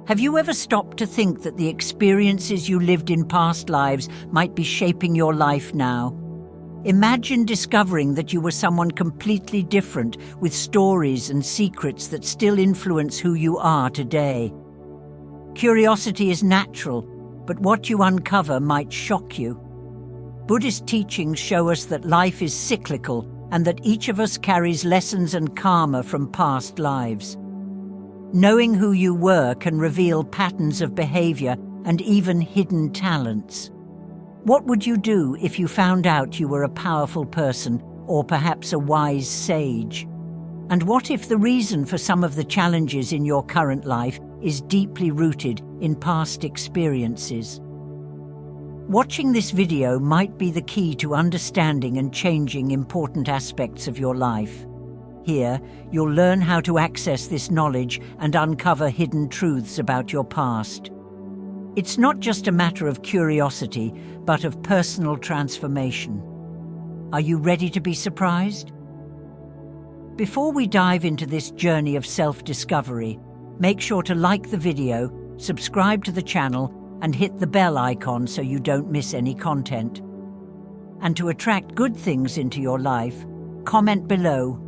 Have you ever stopped to think that the experiences you lived in past lives might be shaping your life now? Imagine discovering that you were someone completely different, with stories and secrets that still influence who you are today. Curiosity is natural, but what you uncover might shock you. Buddhist teachings show us that life is cyclical and that each of us carries lessons and karma from past lives. Knowing who you were can reveal patterns of behavior and even hidden talents. What would you do if you found out you were a powerful person or perhaps a wise sage? And what if the reason for some of the challenges in your current life is deeply rooted in past experiences? Watching this video might be the key to understanding and changing important aspects of your life. Here, you'll learn how to access this knowledge and uncover hidden truths about your past. It's not just a matter of curiosity, but of personal transformation. Are you ready to be surprised? Before we dive into this journey of self-discovery, make sure to like the video, subscribe to the channel, and hit the bell icon so you don't miss any content. And to attract good things into your life, comment below,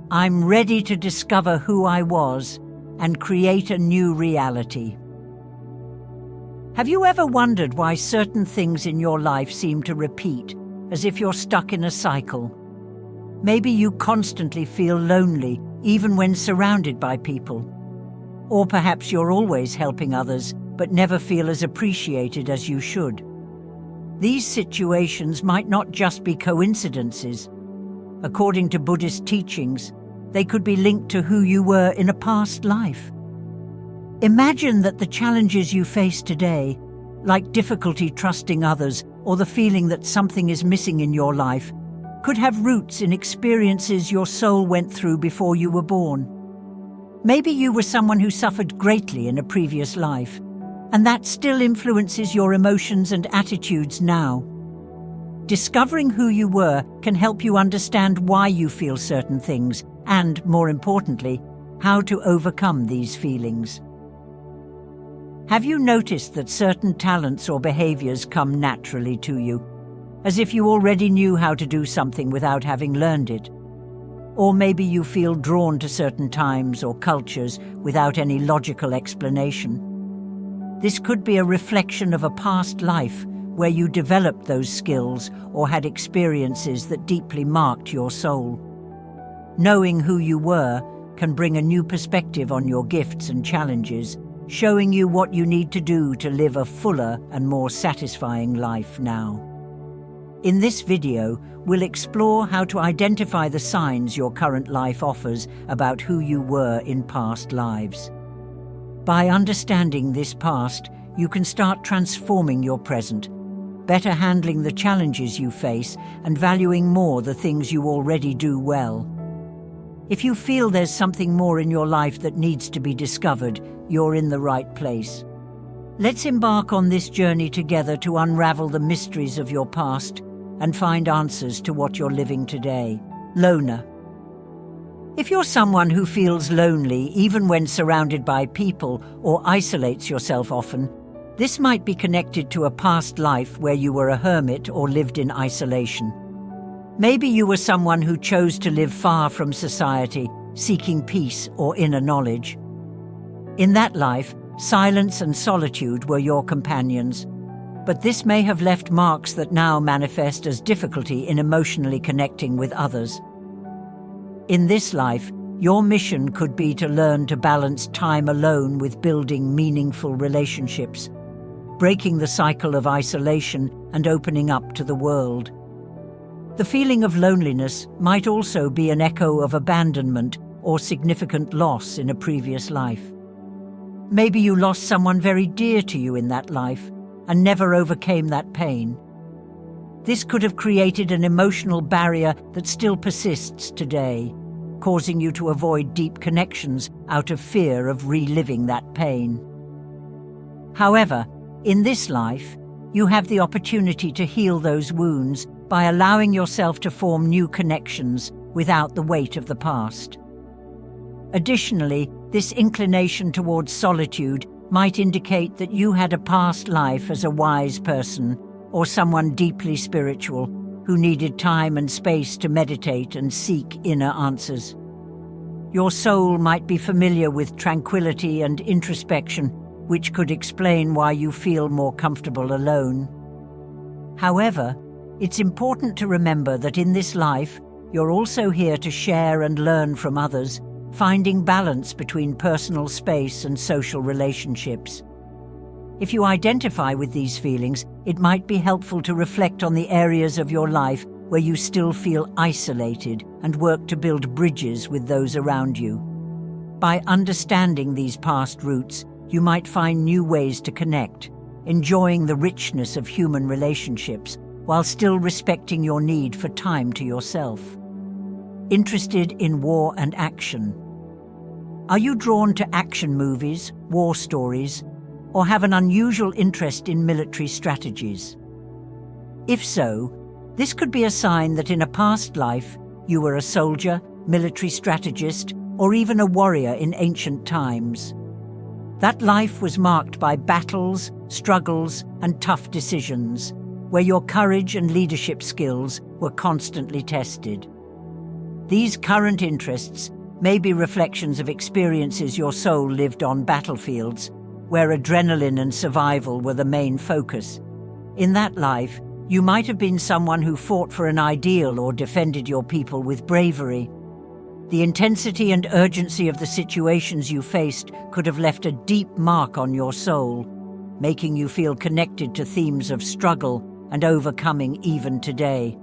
"I'm ready to discover who I was and create a new reality." Have you ever wondered why certain things in your life seem to repeat, as if you're stuck in a cycle? Maybe you constantly feel lonely, even when surrounded by people. Or perhaps you're always helping others, but never feel as appreciated as you should. These situations might not just be coincidences. According to Buddhist teachings, they could be linked to who you were in a past life. Imagine that the challenges you face today, like difficulty trusting others or the feeling that something is missing in your life, could have roots in experiences your soul went through before you were born. Maybe you were someone who suffered greatly in a previous life, and that still influences your emotions and attitudes now. Discovering who you were can help you understand why you feel certain things and, more importantly, how to overcome these feelings. Have you noticed that certain talents or behaviors come naturally to you, as if you already knew how to do something without having learned it? Or maybe you feel drawn to certain times or cultures without any logical explanation. This could be a reflection of a past life where you developed those skills or had experiences that deeply marked your soul. Knowing who you were can bring a new perspective on your gifts and challenges, showing you what you need to do to live a fuller and more satisfying life now. In this video, we'll explore how to identify the signs your current life offers about who you were in past lives. By understanding this past, you can start transforming your present, better handling the challenges you face and valuing more the things you already do well. If you feel there's something more in your life that needs to be discovered, you're in the right place. Let's embark on this journey together to unravel the mysteries of your past and find answers to what you're living today. Loner. If you're someone who feels lonely even when surrounded by people or isolates yourself often, this might be connected to a past life where you were a hermit or lived in isolation. Maybe you were someone who chose to live far from society, seeking peace or inner knowledge. In that life, silence and solitude were your companions, but this may have left marks that now manifest as difficulty in emotionally connecting with others. In this life, your mission could be to learn to balance time alone with building meaningful relationships, breaking the cycle of isolation and opening up to the world. The feeling of loneliness might also be an echo of abandonment or significant loss in a previous life. Maybe you lost someone very dear to you in that life and never overcame that pain. This could have created an emotional barrier that still persists today, causing you to avoid deep connections out of fear of reliving that pain. However, in this life, you have the opportunity to heal those wounds by allowing yourself to form new connections without the weight of the past. Additionally, this inclination towards solitude might indicate that you had a past life as a wise person or someone deeply spiritual who needed time and space to meditate and seek inner answers. Your soul might be familiar with tranquility and introspection, which could explain why you feel more comfortable alone. However, it's important to remember that in this life, you're also here to share and learn from others, finding balance between personal space and social relationships. If you identify with these feelings, it might be helpful to reflect on the areas of your life where you still feel isolated and work to build bridges with those around you. By understanding these past roots, you might find new ways to connect, enjoying the richness of human relationships while still respecting your need for time to yourself. Interested in war and action? Are you drawn to action movies, war stories, or have an unusual interest in military strategies? If so, this could be a sign that in a past life you were a soldier, military strategist, or even a warrior in ancient times. That life was marked by battles, struggles, and tough decisions, where your courage and leadership skills were constantly tested. These current interests may be reflections of experiences your soul lived on battlefields, where adrenaline and survival were the main focus. In that life, you might have been someone who fought for an ideal or defended your people with bravery. The intensity and urgency of the situations you faced could have left a deep mark on your soul, making you feel connected to themes of struggle and overcoming even today.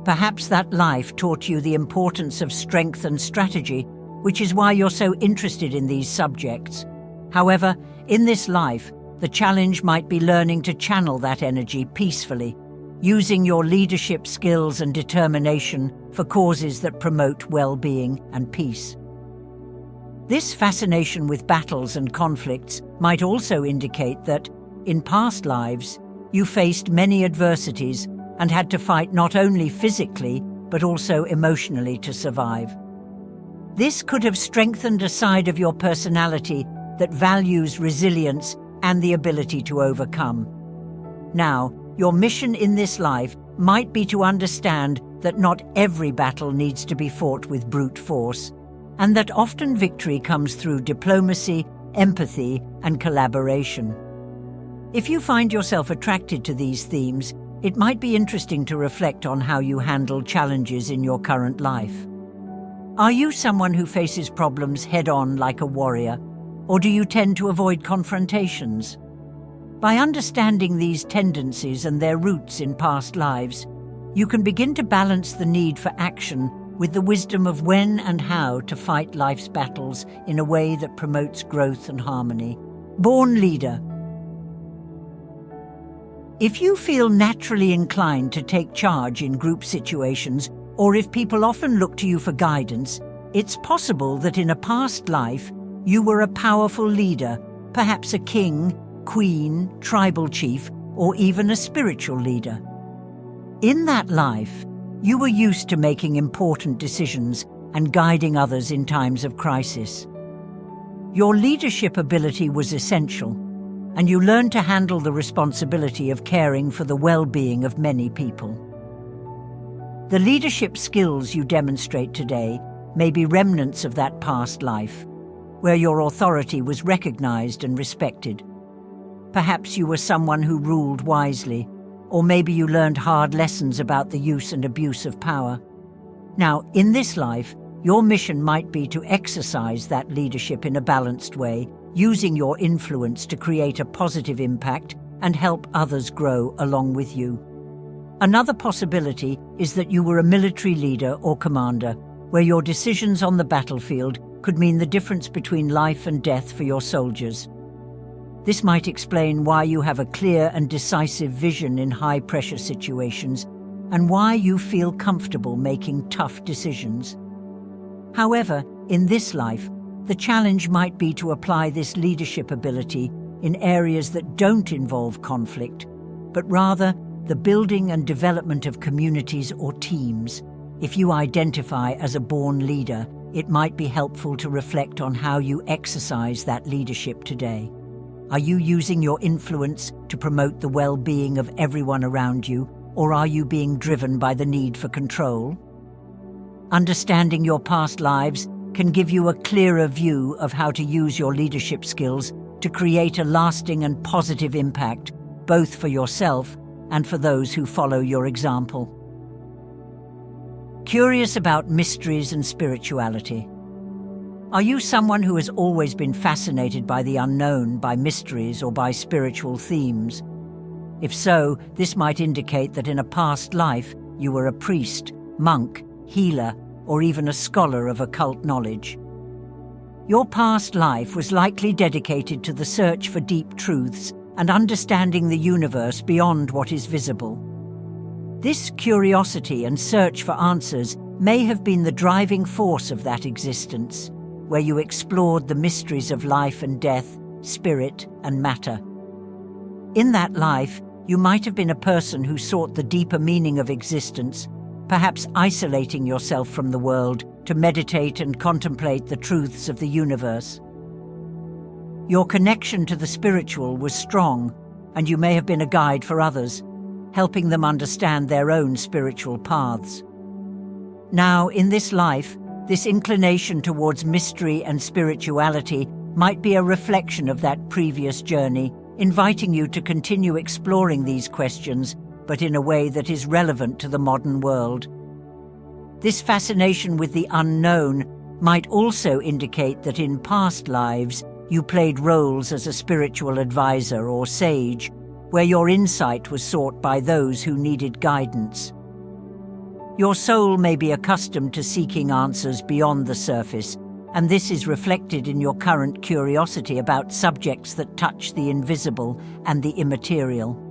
Perhaps that life taught you the importance of strength and strategy, which is why you're so interested in these subjects. However, in this life, the challenge might be learning to channel that energy peacefully, using your leadership skills and determination for causes that promote well-being and peace. This fascination with battles and conflicts might also indicate that, in past lives, you faced many adversities and had to fight not only physically, but also emotionally to survive. This could have strengthened a side of your personality that values resilience and the ability to overcome. Now, your mission in this life might be to understand that not every battle needs to be fought with brute force, and that often victory comes through diplomacy, empathy, and collaboration. If you find yourself attracted to these themes, it might be interesting to reflect on how you handle challenges in your current life. Are you someone who faces problems head-on like a warrior, or do you tend to avoid confrontations? By understanding these tendencies and their roots in past lives, you can begin to balance the need for action with the wisdom of when and how to fight life's battles in a way that promotes growth and harmony. Born leader. If you feel naturally inclined to take charge in group situations, or if people often look to you for guidance, it's possible that in a past life you were a powerful leader, perhaps a king, queen, tribal chief, or even a spiritual leader. In that life, you were used to making important decisions and guiding others in times of crisis. Your leadership ability was essential, and you learned to handle the responsibility of caring for the well-being of many people. The leadership skills you demonstrate today may be remnants of that past life, where your authority was recognized and respected. Perhaps you were someone who ruled wisely, or maybe you learned hard lessons about the use and abuse of power. Now, in this life, your mission might be to exercise that leadership in a balanced way, using your influence to create a positive impact and help others grow along with you. Another possibility is that you were a military leader or commander, where your decisions on the battlefield could mean the difference between life and death for your soldiers. This might explain why you have a clear and decisive vision in high-pressure situations and why you feel comfortable making tough decisions. However, in this life, the challenge might be to apply this leadership ability in areas that don't involve conflict, but rather the building and development of communities or teams. If you identify as a born leader, it might be helpful to reflect on how you exercise that leadership today. Are you using your influence to promote the well-being of everyone around you, or are you being driven by the need for control? Understanding your past lives can give you a clearer view of how to use your leadership skills to create a lasting and positive impact, both for yourself and for those who follow your example. Curious about mysteries and spirituality. Are you someone who has always been fascinated by the unknown, by mysteries, or by spiritual themes? If so, this might indicate that in a past life you were a priest, monk, healer, or even a scholar of occult knowledge. Your past life was likely dedicated to the search for deep truths and understanding the universe beyond what is visible. This curiosity and search for answers may have been the driving force of that existence, where you explored the mysteries of life and death, spirit and matter. In that life, you might have been a person who sought the deeper meaning of existence, perhaps isolating yourself from the world to meditate and contemplate the truths of the universe. Your connection to the spiritual was strong, and you may have been a guide for others, helping them understand their own spiritual paths. Now, in this life, this inclination towards mystery and spirituality might be a reflection of that previous journey, inviting you to continue exploring these questions, but in a way that is relevant to the modern world. This fascination with the unknown might also indicate that in past lives you played roles as a spiritual advisor or sage, where your insight was sought by those who needed guidance. Your soul may be accustomed to seeking answers beyond the surface, and this is reflected in your current curiosity about subjects that touch the invisible and the immaterial.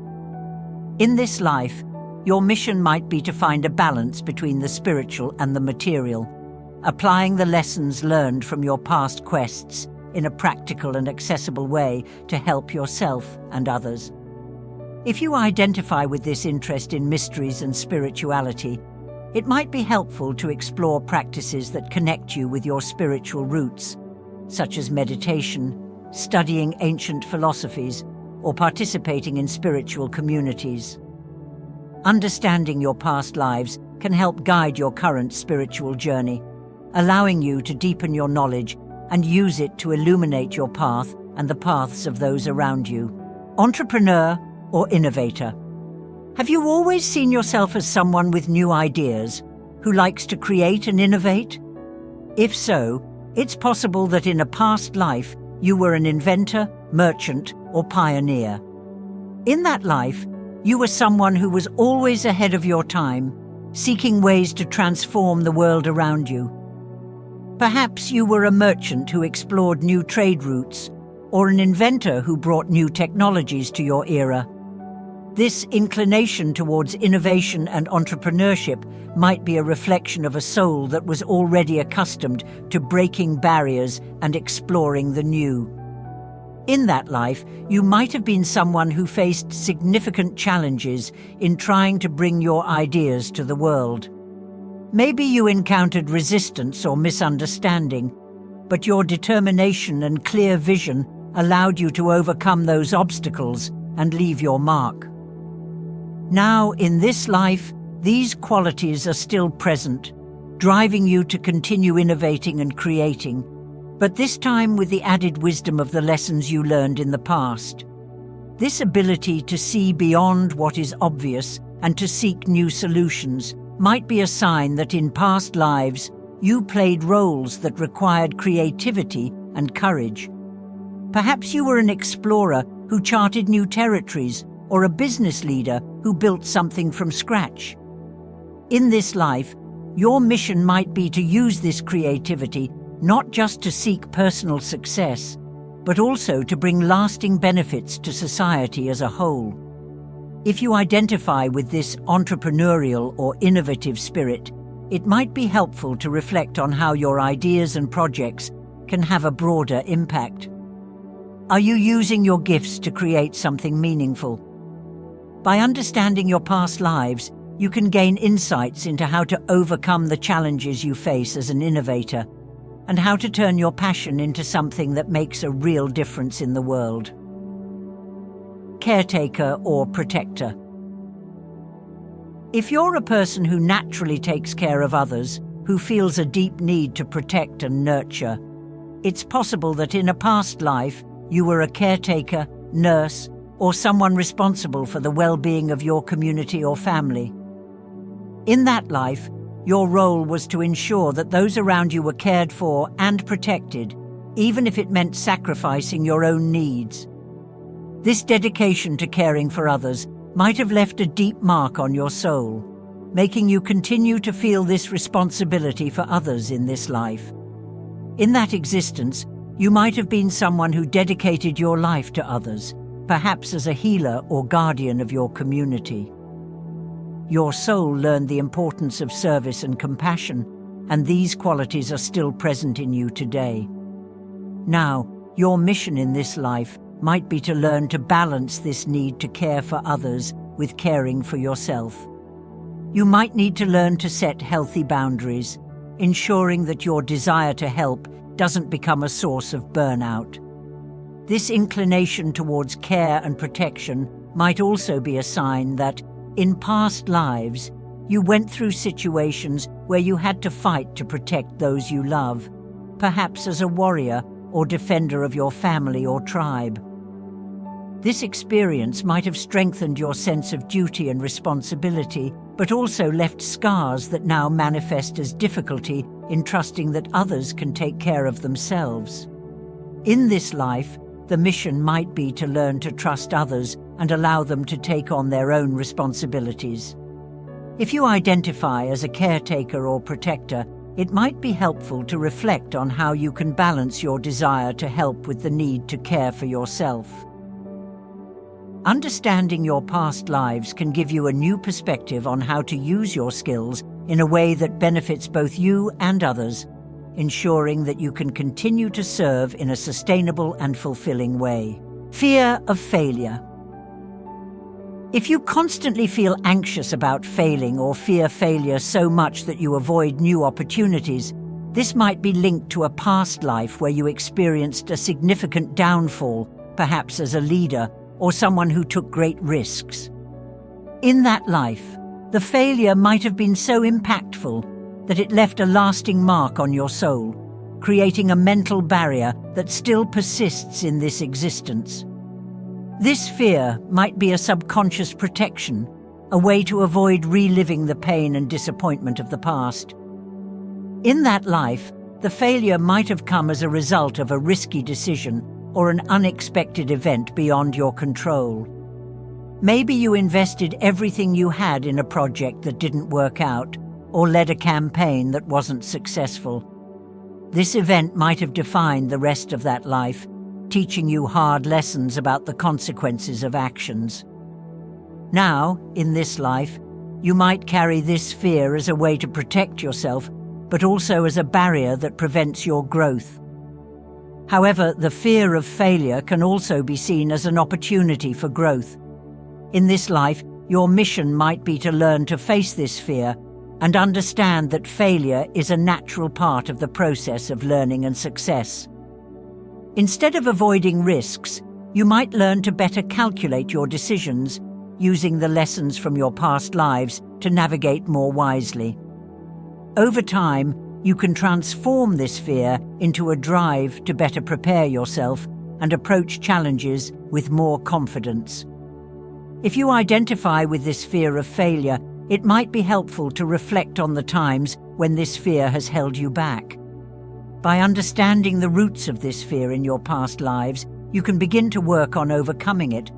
In this life, your mission might be to find a balance between the spiritual and the material, applying the lessons learned from your past quests in a practical and accessible way to help yourself and others. If you identify with this interest in mysteries and spirituality, it might be helpful to explore practices that connect you with your spiritual roots, such as meditation, studying ancient philosophies, or participating in spiritual communities. Understanding your past lives can help guide your current spiritual journey, allowing you to deepen your knowledge and use it to illuminate your path and the paths of those around you. Entrepreneur or innovator. Have you always seen yourself as someone with new ideas, who likes to create and innovate? If so, it's possible that in a past life you were an inventor, merchant, or pioneer. In that life, you were someone who was always ahead of your time, seeking ways to transform the world around you. Perhaps you were a merchant who explored new trade routes, or an inventor who brought new technologies to your era. This inclination towards innovation and entrepreneurship might be a reflection of a soul that was already accustomed to breaking barriers and exploring the new. In that life, you might have been someone who faced significant challenges in trying to bring your ideas to the world. Maybe you encountered resistance or misunderstanding, but your determination and clear vision allowed you to overcome those obstacles and leave your mark. Now, in this life, these qualities are still present, driving you to continue innovating and creating, but this time with the added wisdom of the lessons you learned in the past. This ability to see beyond what is obvious and to seek new solutions might be a sign that in past lives you played roles that required creativity and courage. Perhaps you were an explorer who charted new territories, or a business leader who built something from scratch. In this life, your mission might be to use this creativity not just to seek personal success, but also to bring lasting benefits to society as a whole. If you identify with this entrepreneurial or innovative spirit, it might be helpful to reflect on how your ideas and projects can have a broader impact. Are you using your gifts to create something meaningful? By understanding your past lives, you can gain insights into how to overcome the challenges you face as an innovator and how to turn your passion into something that makes a real difference in the world. caretaker or protector. If you're a person who naturally takes care of others, who feels a deep need to protect and nurture, it's possible that in a past life you were a caretaker, nurse, or someone responsible for the well-being of your community or family. In that life, your role was to ensure that those around you were cared for and protected, even if it meant sacrificing your own needs. This dedication to caring for others might have left a deep mark on your soul, making you continue to feel this responsibility for others in this life. In that existence, you might have been someone who dedicated your life to others, perhaps as a healer or guardian of your community. Your soul learned the importance of service and compassion, and these qualities are still present in you today. Now, your mission in this life might be to learn to balance this need to care for others with caring for yourself. You might need to learn to set healthy boundaries, ensuring that your desire to help doesn't become a source of burnout. This inclination towards care and protection might also be a sign that, in past lives, you went through situations where you had to fight to protect those you love, perhaps as a warrior or defender of your family or tribe. This experience might have strengthened your sense of duty and responsibility, but also left scars that now manifest as difficulty in trusting that others can take care of themselves. In this life, the mission might be to learn to trust others and allow them to take on their own responsibilities. If you identify as a caretaker or protector, it might be helpful to reflect on how you can balance your desire to help with the need to care for yourself. Understanding your past lives can give you a new perspective on how to use your skills in a way that benefits both you and others, ensuring that you can continue to serve in a sustainable and fulfilling way. Fear of failure. If you constantly feel anxious about failing or fear failure so much that you avoid new opportunities, this might be linked to a past life where you experienced a significant downfall, perhaps as a leader or someone who took great risks. In that life, the failure might have been so impactful that it left a lasting mark on your soul, creating a mental barrier that still persists in this existence. This fear might be a subconscious protection, a way to avoid reliving the pain and disappointment of the past. In that life, the failure might have come as a result of a risky decision or an unexpected event beyond your control. Maybe you invested everything you had in a project that didn't work out, or led a campaign that wasn't successful. This event might have defined the rest of that life, teaching you hard lessons about the consequences of actions. Now, in this life, you might carry this fear as a way to protect yourself, but also as a barrier that prevents your growth. However, the fear of failure can also be seen as an opportunity for growth. In this life, your mission might be to learn to face this fear and understand that failure is a natural part of the process of learning and success. Instead of avoiding risks, you might learn to better calculate your decisions, using the lessons from your past lives to navigate more wisely. Over time, you can transform this fear into a drive to better prepare yourself and approach challenges with more confidence. If you identify with this fear of failure, it might be helpful to reflect on the times when this fear has held you back. By understanding the roots of this fear in your past lives, you can begin to work on overcoming it,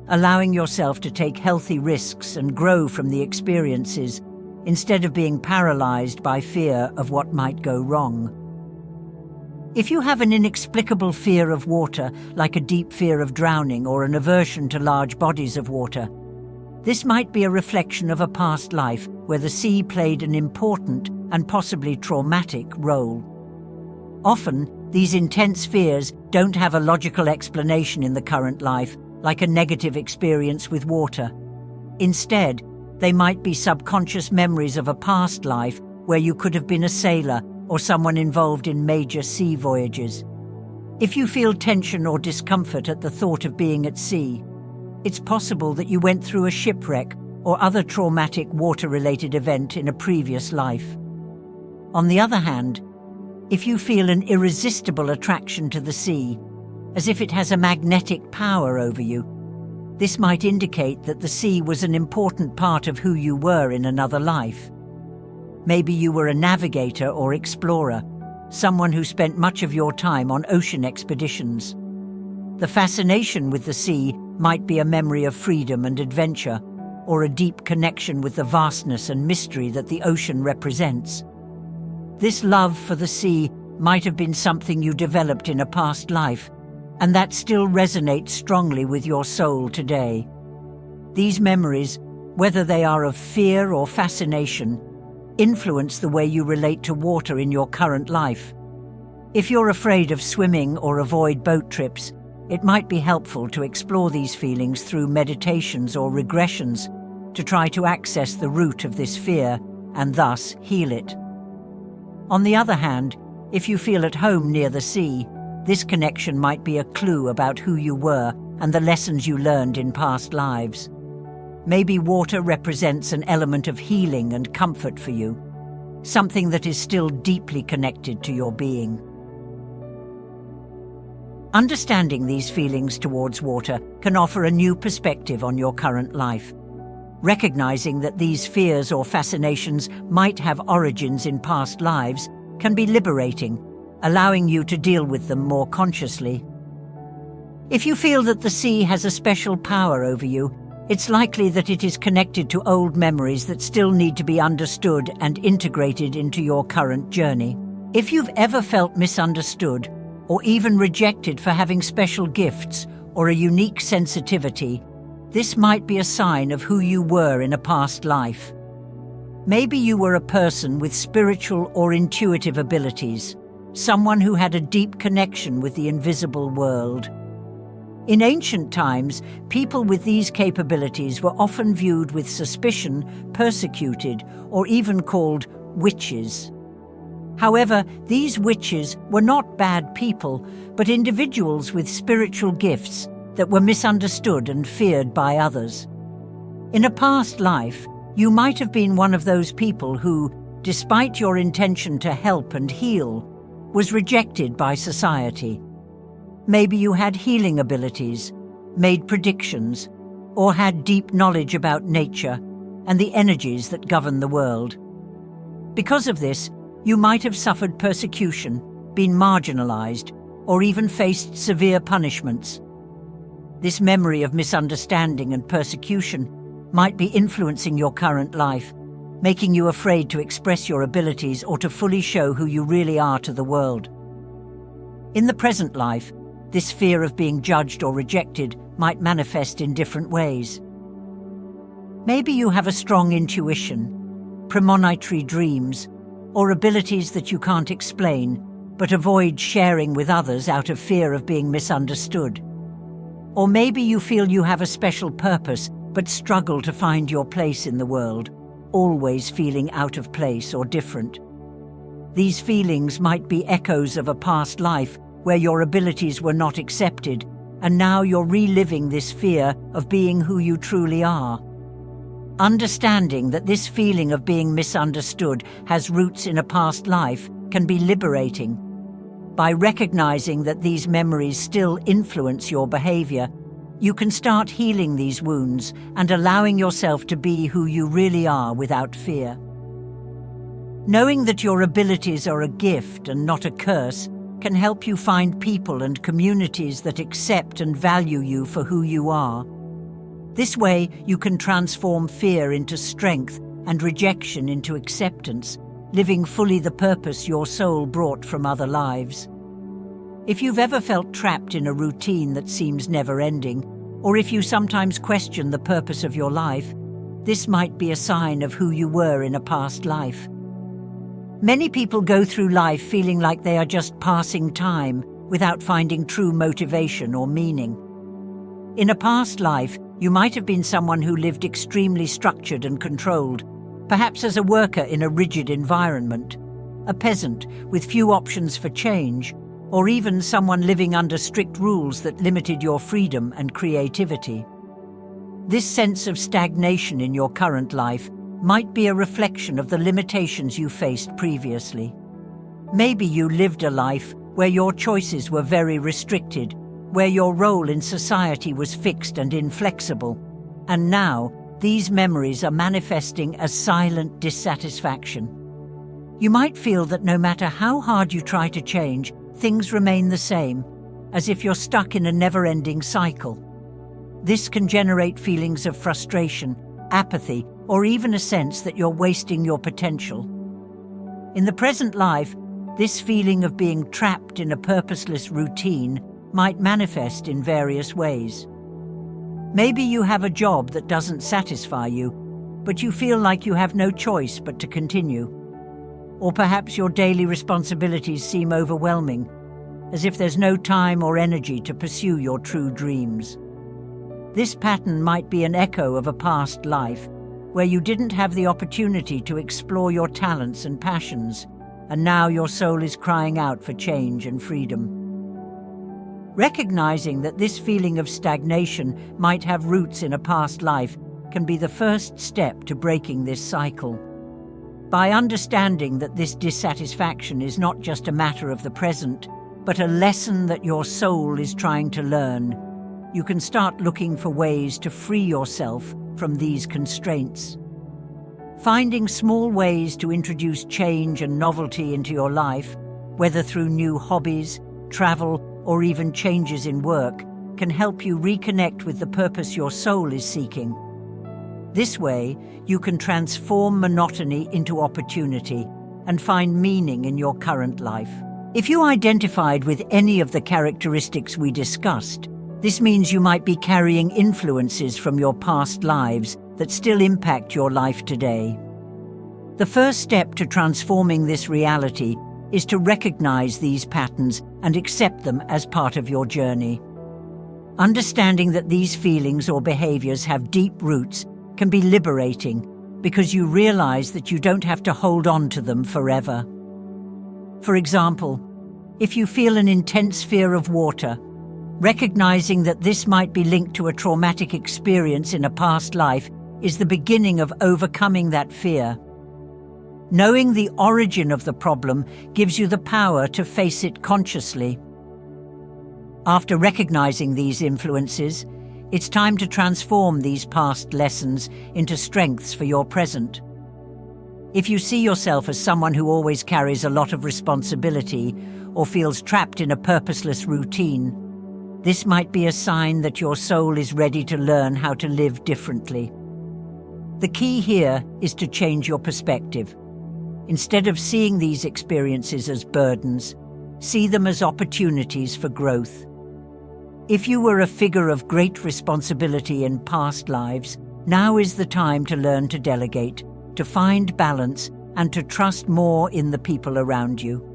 allowing yourself to take healthy risks and grow from the experiences, instead of being paralyzed by fear of what might go wrong. If you have an inexplicable fear of water, like a deep fear of drowning or an aversion to large bodies of water, this might be a reflection of a past life where the sea played an important and possibly traumatic role. Often, these intense fears don't have a logical explanation in the current life, like a negative experience with water. Instead, they might be subconscious memories of a past life where you could have been a sailor or someone involved in major sea voyages. If you feel tension or discomfort at the thought of being at sea, it's possible that you went through a shipwreck or other traumatic water-related event in a previous life. On the other hand, if you feel an irresistible attraction to the sea, as if it has a magnetic power over you, this might indicate that the sea was an important part of who you were in another life. Maybe you were a navigator or explorer, someone who spent much of your time on ocean expeditions. The fascination with the sea might be a memory of freedom and adventure, or a deep connection with the vastness and mystery that the ocean represents. This love for the sea might have been something you developed in a past life, and that still resonates strongly with your soul today. These memories, whether they are of fear or fascination, influence the way you relate to water in your current life. If you're afraid of swimming or avoid boat trips, it might be helpful to explore these feelings through meditations or regressions to try to access the root of this fear and thus heal it. On the other hand, if you feel at home near the sea, this connection might be a clue about who you were and the lessons you learned in past lives. Maybe water represents an element of healing and comfort for you, something that is still deeply connected to your being. Understanding these feelings towards water can offer a new perspective on your current life. Recognizing that these fears or fascinations might have origins in past lives can be liberating, allowing you to deal with them more consciously. If you feel that the sea has a special power over you, it's likely that it is connected to old memories that still need to be understood and integrated into your current journey. If you've ever felt misunderstood or even rejected for having special gifts or a unique sensitivity, this might be a sign of who you were in a past life. Maybe you were a person with spiritual or intuitive abilities, someone who had a deep connection with the invisible world. In ancient times, people with these capabilities were often viewed with suspicion, persecuted, or even called witches. However, these witches were not bad people, but individuals with spiritual gifts that were misunderstood and feared by others. In a past life, you might have been one of those people who, despite your intention to help and heal, was rejected by society. Maybe you had healing abilities, made predictions, or had deep knowledge about nature and the energies that govern the world. Because of this, you might have suffered persecution, been marginalized, or even faced severe punishments. This memory of misunderstanding and persecution might be influencing your current life, making you afraid to express your abilities or to fully show who you really are to the world. In the present life, this fear of being judged or rejected might manifest in different ways. Maybe you have a strong intuition, premonitory dreams, or abilities that you can't explain, but avoid sharing with others out of fear of being misunderstood. Or maybe you feel you have a special purpose, but struggle to find your place in the world, always feeling out of place or different. These feelings might be echoes of a past life where your abilities were not accepted, and now you're reliving this fear of being who you truly are. Understanding that this feeling of being misunderstood has roots in a past life can be liberating. By recognizing that these memories still influence your behavior, you can start healing these wounds and allowing yourself to be who you really are without fear. Knowing that your abilities are a gift and not a curse can help you find people and communities that accept and value you for who you are. This way, you can transform fear into strength and rejection into acceptance, living fully the purpose your soul brought from other lives. If you've ever felt trapped in a routine that seems never-ending, or if you sometimes question the purpose of your life, this might be a sign of who you were in a past life. Many people go through life feeling like they are just passing time without finding true motivation or meaning. In a past life, you might have been someone who lived extremely structured and controlled, perhaps as a worker in a rigid environment, a peasant with few options for change, or even someone living under strict rules that limited your freedom and creativity. This sense of stagnation in your current life might be a reflection of the limitations you faced previously. Maybe you lived a life where your choices were very restricted, where your role in society was fixed and inflexible, and now these memories are manifesting as silent dissatisfaction. You might feel that no matter how hard you try to change, things remain the same, as if you're stuck in a never-ending cycle. This can generate feelings of frustration, apathy, or even a sense that you're wasting your potential. In the present life, this feeling of being trapped in a purposeless routine might manifest in various ways. Maybe you have a job that doesn't satisfy you, but you feel like you have no choice but to continue. Or perhaps your daily responsibilities seem overwhelming, as if there's no time or energy to pursue your true dreams. This pattern might be an echo of a past life, where you didn't have the opportunity to explore your talents and passions, and now your soul is crying out for change and freedom. Recognizing that this feeling of stagnation might have roots in a past life can be the first step to breaking this cycle. By understanding that this dissatisfaction is not just a matter of the present, but a lesson that your soul is trying to learn, you can start looking for ways to free yourself from these constraints. Finding small ways to introduce change and novelty into your life, whether through new hobbies, travel, or even changes in work, can help you reconnect with the purpose your soul is seeking. This way, you can transform monotony into opportunity and find meaning in your current life. If you identified with any of the characteristics we discussed, this means you might be carrying influences from your past lives that still impact your life today. The first step to transforming this reality is to recognize these patterns and accept them as part of your journey. Understanding that these feelings or behaviors have deep roots can be liberating because you realize that you don't have to hold on to them forever. For example, if you feel an intense fear of water, recognizing that this might be linked to a traumatic experience in a past life is the beginning of overcoming that fear. Knowing the origin of the problem gives you the power to face it consciously. After recognizing these influences, it's time to transform these past lessons into strengths for your present. If you see yourself as someone who always carries a lot of responsibility or feels trapped in a purposeless routine, this might be a sign that your soul is ready to learn how to live differently. The key here is to change your perspective. Instead of seeing these experiences as burdens, see them as opportunities for growth. If you were a figure of great responsibility in past lives, now is the time to learn to delegate, to find balance, and to trust more in the people around you.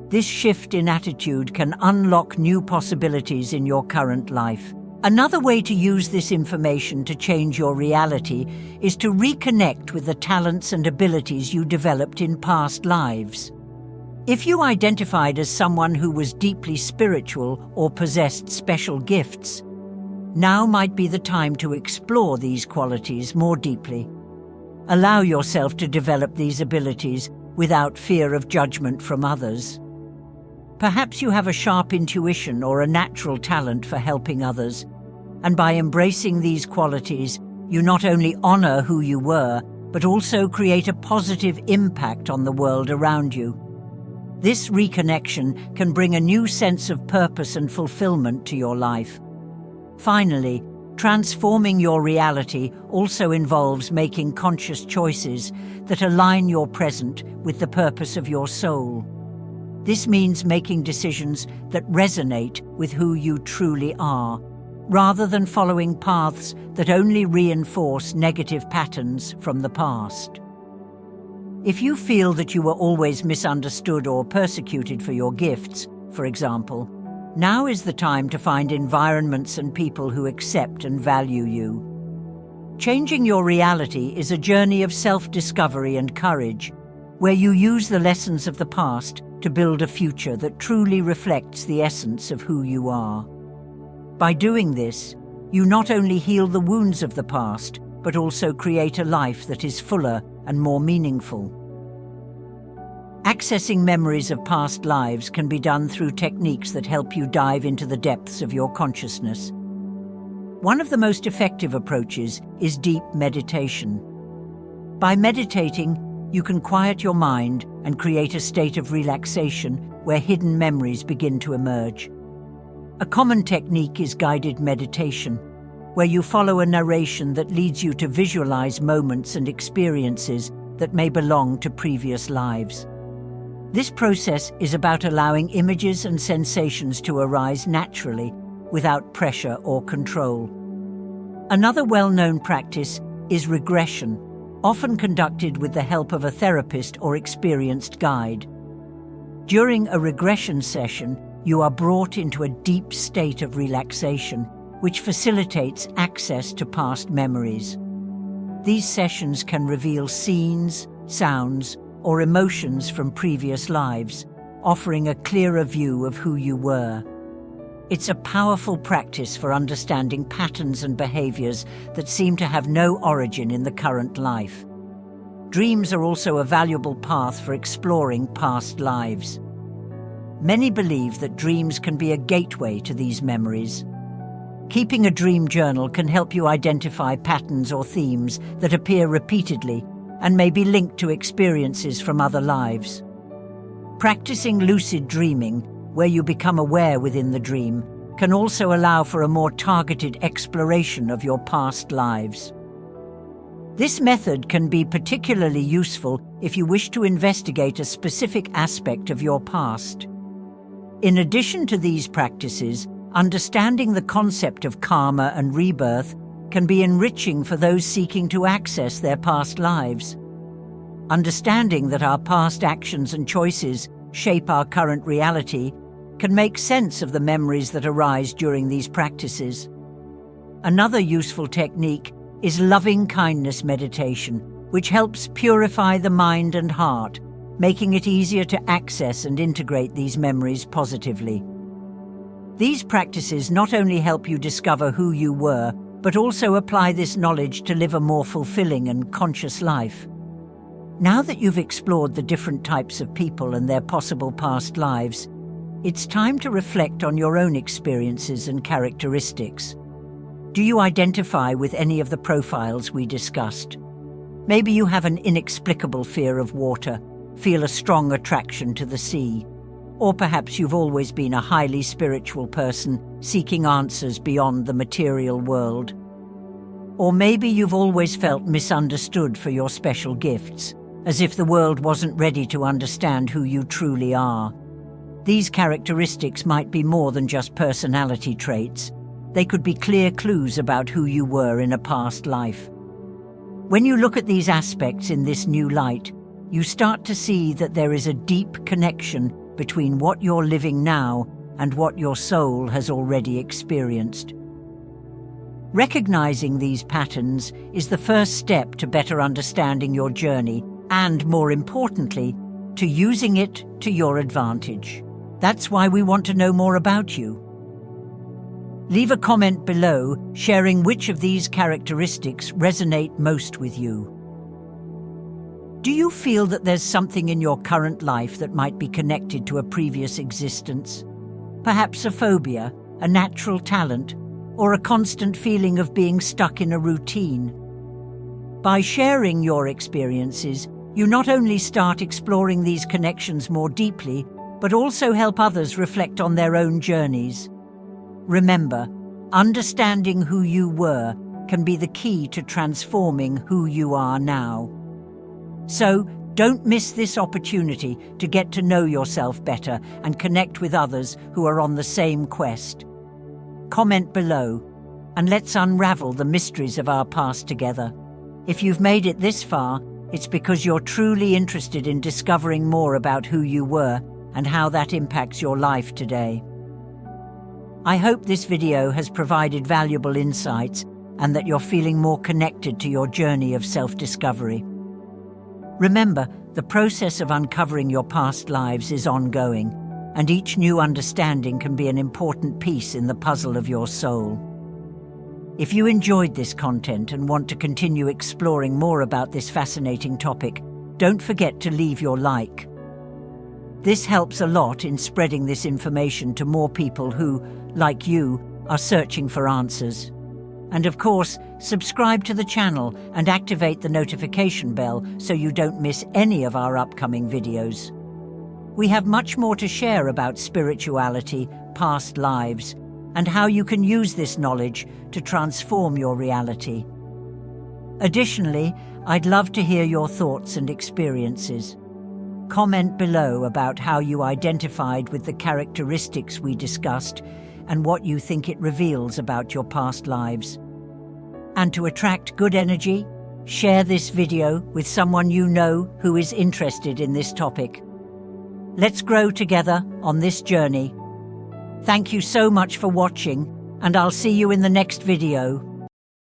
This shift in attitude can unlock new possibilities in your current life. Another way to use this information to change your reality is to reconnect with the talents and abilities you developed in past lives. If you identified as someone who was deeply spiritual or possessed special gifts, now might be the time to explore these qualities more deeply. Allow yourself to develop these abilities without fear of judgment from others. Perhaps you have a sharp intuition or a natural talent for helping others, and by embracing these qualities, you not only honor who you were, but also create a positive impact on the world around you. This reconnection can bring a new sense of purpose and fulfillment to your life. Finally, transforming your reality also involves making conscious choices that align your present with the purpose of your soul. This means making decisions that resonate with who you truly are, rather than following paths that only reinforce negative patterns from the past. If you feel that you were always misunderstood or persecuted for your gifts, for example, now is the time to find environments and people who accept and value you. Changing your reality is a journey of self-discovery and courage, where you use the lessons of the past to build a future that truly reflects the essence of who you are. By doing this, you not only heal the wounds of the past, but also create a life that is fuller and more meaningful. Accessing memories of past lives can be done through techniques that help you dive into the depths of your consciousness. One of the most effective approaches is deep meditation. By meditating, you can quiet your mind and create a state of relaxation where hidden memories begin to emerge. A common technique is guided meditation, where you follow a narration that leads you to visualize moments and experiences that may belong to previous lives. This process is about allowing images and sensations to arise naturally, without pressure or control. Another well-known practice is regression, often conducted with the help of a therapist or experienced guide. During a regression session, you are brought into a deep state of relaxation, which facilitates access to past memories. These sessions can reveal scenes, sounds, or emotions from previous lives, offering a clearer view of who you were. It's a powerful practice for understanding patterns and behaviors that seem to have no origin in the current life. Dreams are also a valuable path for exploring past lives. Many believe that dreams can be a gateway to these memories. Keeping a dream journal can help you identify patterns or themes that appear repeatedly and may be linked to experiences from other lives. Practicing lucid dreaming, where you become aware within the dream, can also allow for a more targeted exploration of your past lives. This method can be particularly useful if you wish to investigate a specific aspect of your past. In addition to these practices, understanding the concept of karma and rebirth can be enriching for those seeking to access their past lives. Understanding that our past actions and choices shape our current reality can make sense of the memories that arise during these practices. Another useful technique is loving kindness meditation, which helps purify the mind and heart, making it easier to access and integrate these memories positively. These practices not only help you discover who you were, but also apply this knowledge to live a more fulfilling and conscious life. Now that you've explored the different types of people and their possible past lives, it's time to reflect on your own experiences and characteristics. Do you identify with any of the profiles we discussed? Maybe you have an inexplicable fear of water, feel a strong attraction to the sea, or perhaps you've always been a highly spiritual person seeking answers beyond the material world. Or maybe you've always felt misunderstood for your special gifts, as if the world wasn't ready to understand who you truly are. These characteristics might be more than just personality traits. They could be clear clues about who you were in a past life. When you look at these aspects in this new light, you start to see that there is a deep connection between what you're living now and what your soul has already experienced. Recognizing these patterns is the first step to better understanding your journey and, more importantly, to using it to your advantage. That's why we want to know more about you. Leave a comment below sharing which of these characteristics resonate most with you. Do you feel that there's something in your current life that might be connected to a previous existence? Perhaps a phobia, a natural talent, or a constant feeling of being stuck in a routine? By sharing your experiences, you not only start exploring these connections more deeply, but also help others reflect on their own journeys. Remember, understanding who you were can be the key to transforming who you are now. So, don't miss this opportunity to get to know yourself better and connect with others who are on the same quest. Comment below, and let's unravel the mysteries of our past together. If you've made it this far, it's because you're truly interested in discovering more about who you were and how that impacts your life today. I hope this video has provided valuable insights and that you're feeling more connected to your journey of self-discovery. Remember, the process of uncovering your past lives is ongoing, and each new understanding can be an important piece in the puzzle of your soul. If you enjoyed this content and want to continue exploring more about this fascinating topic, don't forget to leave your like. This helps a lot in spreading this information to more people who, like you, are searching for answers. And of course, subscribe to the channel and activate the notification bell so you don't miss any of our upcoming videos. We have much more to share about spirituality, past lives, and how you can use this knowledge to transform your reality. Additionally, I'd love to hear your thoughts and experiences. Comment below about how you identified with the characteristics we discussed and what you think it reveals about your past lives. And to attract good energy, share this video with someone you know who is interested in this topic. Let's grow together on this journey. Thank you so much for watching, and I'll see you in the next video.